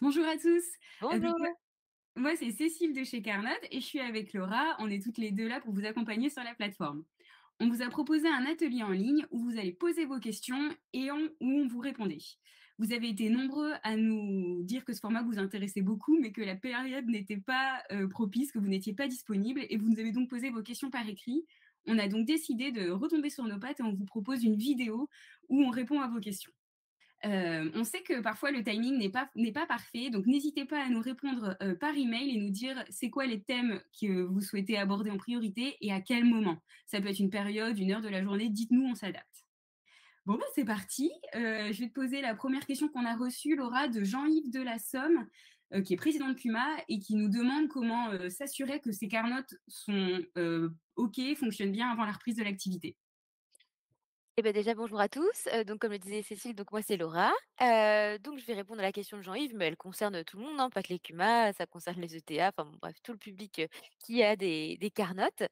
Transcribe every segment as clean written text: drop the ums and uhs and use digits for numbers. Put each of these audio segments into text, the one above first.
Bonjour à tous. Donc moi Bonjour. moi, c'est Cécile de chez Carnot et je suis avec Laura. On est toutes les 2 là pour vous accompagner sur la plateforme. On vous a proposé un atelier en ligne où vous allez poser vos questions et où on vous répondait. Vous avez été nombreux à nous dire que ce format vous intéressait beaucoup, mais que la période n'était pas, propice, que vous n'étiez pas disponible et vous nous avez donc posé vos questions par écrit. On a donc décidé de retomber sur nos pattes et on vous propose une vidéo où on répond à vos questions. On sait que parfois le timing n'est pas parfait, donc n'hésitez pas à nous répondre, par email et nous dire c'est quoi les thèmes que vous souhaitez aborder en priorité et à quel moment. Ça peut être une période, une heure de la journée, dites-nous, on s'adapte. Bon, bah, c'est parti. Je vais te poser la première question qu'on a reçue, Laura, de Jean-Yves de la Somme, qui est président de Puma et qui nous demande comment, s'assurer que ces carnotes sont, OK, fonctionnent bien avant la reprise de l'activité. Eh ben déjà bonjour à tous. Donc comme le disait Cécile, donc moi c'est Laura. Donc je vais répondre à la question de Jean-Yves, mais elle concerne tout le monde, hein, pas que les CUMA, ça concerne les ETA, enfin bon bref, tout le public, qui a des carnotes.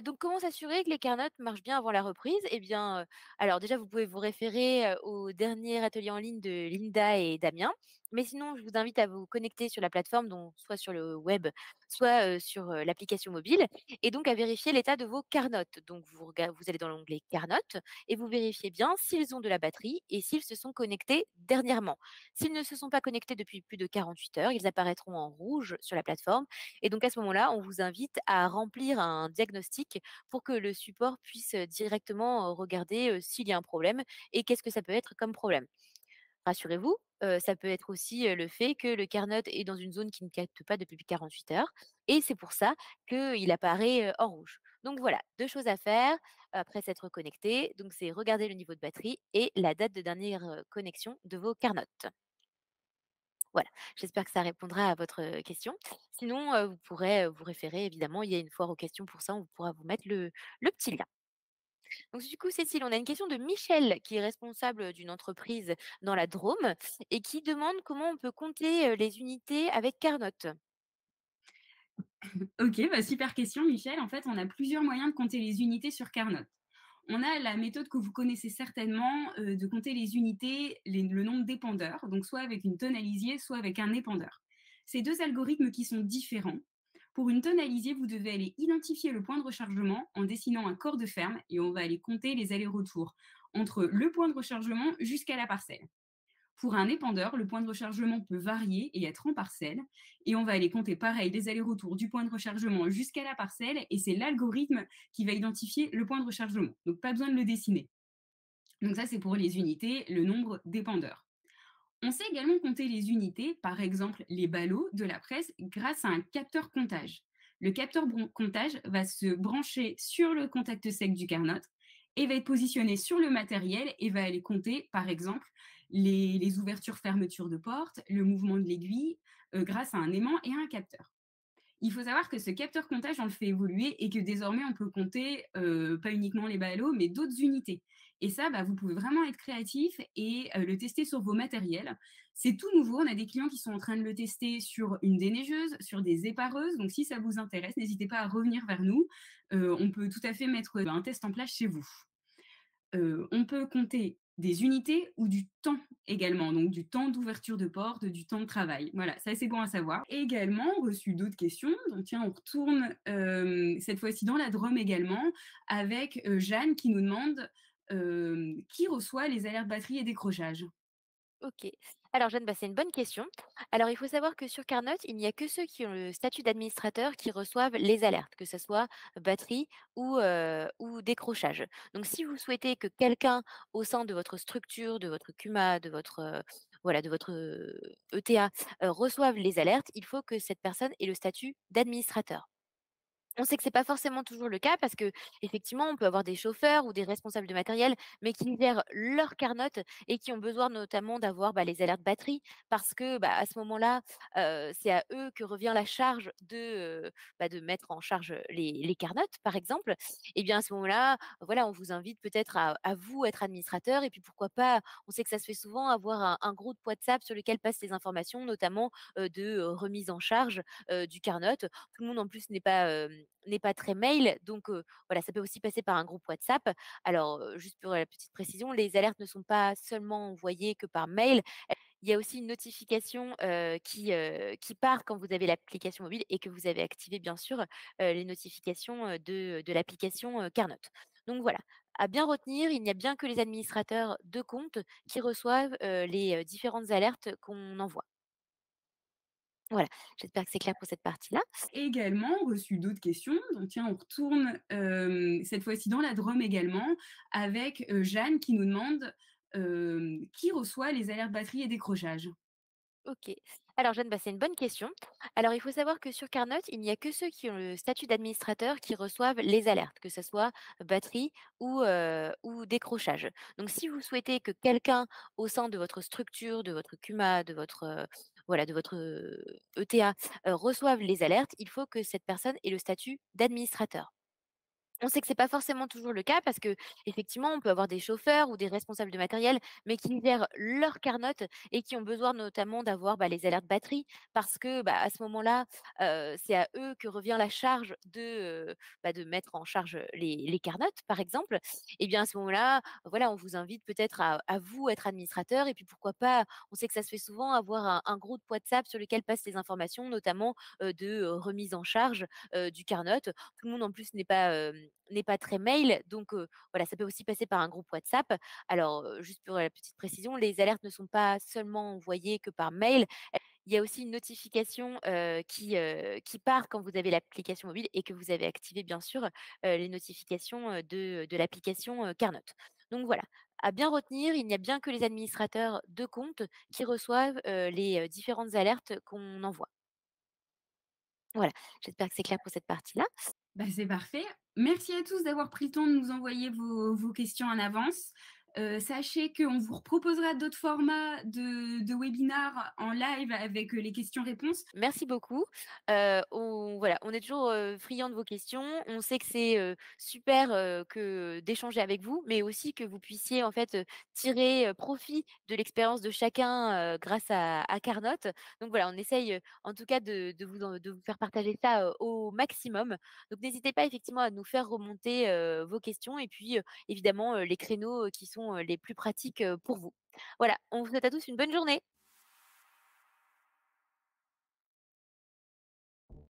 Donc comment s'assurer que les carnotes marchent bien avant la reprise? Eh bien, alors déjà vous pouvez vous référer, au dernier atelier en ligne de Linda et Damien. Mais sinon, je vous invite à vous connecter sur la plateforme, donc soit sur le web, soit, sur, l'application mobile et donc à vérifier l'état de vos carnotes. Donc vous allez dans l'onglet carnotes et vous vérifiez bien s'ils ont de la batterie et s'ils se sont connectés dernièrement. S'ils ne se sont pas connectés depuis plus de 48 heures, ils apparaîtront en rouge sur la plateforme et donc à ce moment-là, on vous invite à remplir un diagnostic pour que le support puisse, directement, regarder, s'il y a un problème et qu'est-ce que ça peut être comme problème. Rassurez-vous, ça peut être aussi, le fait que le Carnot est dans une zone qui ne capte pas depuis 48 heures et c'est pour ça qu'il apparaît, en rouge. Donc voilà, 2 choses à faire après s'être connecté, donc c'est regarder le niveau de batterie et la date de dernière, connexion de vos Carnot. Voilà, j'espère que ça répondra à votre, question. Sinon, vous pourrez, vous référer évidemment, il y a une foire aux questions pour ça, on pourra vous mettre le petit lien. Donc du coup, Cécile, on a une question de Michel qui est responsable d'une entreprise dans la Drôme et qui demande comment on peut compter, les unités avec Carnot. OK, bah, super question, Michel. En fait, on a plusieurs moyens de compter les unités sur Carnot. On a la méthode que vous connaissez certainement, de compter les unités, le nombre d'épandeurs, donc soit avec une tonne à lisier, soit avec un épandeur. Ces 2 algorithmes qui sont différents. Pour une tonne à lisier, vous devez aller identifier le point de rechargement en dessinant un corps de ferme et on va aller compter les allers-retours entre le point de rechargement jusqu'à la parcelle. Pour un épandeur, le point de rechargement peut varier et être en parcelle. Et on va aller compter pareil les allers-retours du point de rechargement jusqu'à la parcelle. Et c'est l'algorithme qui va identifier le point de rechargement. Donc pas besoin de le dessiner. Donc ça, c'est pour les unités, le nombre d'épandeurs. On sait également compter les unités, par exemple les ballots de la presse, grâce à un capteur comptage. Le capteur comptage va se brancher sur le contact sec du carnot et va être positionné sur le matériel et va aller compter, par exemple, les ouvertures-fermetures de portes, le mouvement de l'aiguille, grâce à un aimant et à un capteur. Il faut savoir que ce capteur comptage, on le fait évoluer et que désormais, on peut compter pas uniquement les ballots, mais d'autres unités. Et ça, bah, vous pouvez vraiment être créatif et le tester sur vos matériels. C'est tout nouveau. On a des clients qui sont en train de le tester sur une déneigeuse, sur des épareuses. Donc, si ça vous intéresse, n'hésitez pas à revenir vers nous. On peut tout à fait mettre un test en place chez vous. On peut compter des unités ou du temps également, donc du temps d'ouverture de porte, du temps de travail. Voilà, ça c'est bon à savoir. Et également, reçu d'autres questions. Donc tiens, on retourne cette fois-ci dans la Drôme également avec Jeanne qui nous demande qui reçoit les alertes batterie et décrochage. OK. Alors Jeanne, bah, c'est une bonne question. Alors il faut savoir que sur Carnot, il n'y a que ceux qui ont le statut d'administrateur qui reçoivent les alertes, que ce soit batterie ou décrochage. Donc si vous souhaitez que quelqu'un au sein de votre structure, de votre CUMA, de votre, voilà, de votre, ETA, reçoive les alertes, il faut que cette personne ait le statut d'administrateur. On sait que c'est pas forcément toujours le cas parce que effectivement, on peut avoir des chauffeurs ou des responsables de matériel, mais qui gèrent leur carnote et qui ont besoin notamment d'avoir, bah, les alertes batterie parce que, bah, à ce moment-là, c'est à eux que revient la charge de mettre en charge les carnotes, par exemple. Et bien, à ce moment-là, voilà, on vous invite peut-être à vous être administrateur et puis pourquoi pas, on sait que ça se fait souvent, avoir un groupe WhatsApp sur lequel passent les informations, notamment, remise en charge, du carnote. Tout le monde en plus n'est pas très mail, donc voilà, ça peut aussi passer par un groupe WhatsApp. Alors, juste pour la petite précision, les alertes ne sont pas seulement envoyées que par mail, Il y a aussi une notification, qui part quand vous avez l'application mobile et que vous avez activé bien sûr, les notifications, de l'application, Carnote. Donc voilà, à bien retenir, il n'y a bien que les administrateurs de compte qui reçoivent, les, différentes alertes qu'on envoie. Voilà, j'espère que c'est clair pour cette partie-là. Également reçu d'autres questions, donc tiens, on retourne, cette fois-ci dans la Drôme également, avec, Jeanne qui nous demande, qui reçoit les alertes batterie et décrochage? OK. Alors Jeanne, bah, c'est une bonne question. Alors il faut savoir que sur Carnote, il n'y a que ceux qui ont le statut d'administrateur qui reçoivent les alertes, que ce soit batterie ou décrochage. Donc si vous souhaitez que quelqu'un au sein de votre structure, de votre CUMA, de votre, voilà, de votre, ETA, reçoive les alertes, il faut que cette personne ait le statut d'administrateur. On sait que c'est pas forcément toujours le cas parce que effectivement, on peut avoir des chauffeurs ou des responsables de matériel, mais qui gèrent leur carnote et qui ont besoin notamment d'avoir, bah, les alertes batterie parce que, bah, à ce moment-là, c'est à eux que revient la charge de mettre en charge, les carnotes, par exemple. Et bien, à ce moment-là, voilà, on vous invite peut-être à vous être administrateur et puis pourquoi pas, on sait que ça se fait souvent, avoir un groupe WhatsApp sur lequel passent les informations, notamment, remise en charge, du carnote. Tout le monde en plus n'est pas très mail, donc voilà, ça peut aussi passer par un groupe WhatsApp. Alors, juste pour la petite précision, les alertes ne sont pas seulement envoyées que par mail. Il y a aussi une notification, qui part quand vous avez l'application mobile et que vous avez activé bien sûr, les notifications, de l'application, Carnote. Donc voilà, à bien retenir, il n'y a bien que les administrateurs de compte qui reçoivent, les, différentes alertes qu'on envoie. Voilà, j'espère que c'est clair pour cette partie-là. Bah, c'est parfait. Merci à tous d'avoir pris le temps de nous envoyer vos questions en avance. Sachez qu'on vous proposera d'autres formats de webinars en live avec, les questions-réponses. Merci beaucoup. On est toujours, friands de vos questions. On sait que c'est, super, que d'échanger avec vous, mais aussi que vous puissiez en fait, tirer, profit de l'expérience de chacun, grâce à Carnote. Donc voilà, on essaye, en tout cas de vous faire partager ça, au maximum. Donc n'hésitez pas effectivement à nous faire remonter, vos questions et puis, évidemment, les créneaux, qui sont, les plus pratiques, pour vous. Voilà, on vous souhaite à tous une bonne journée.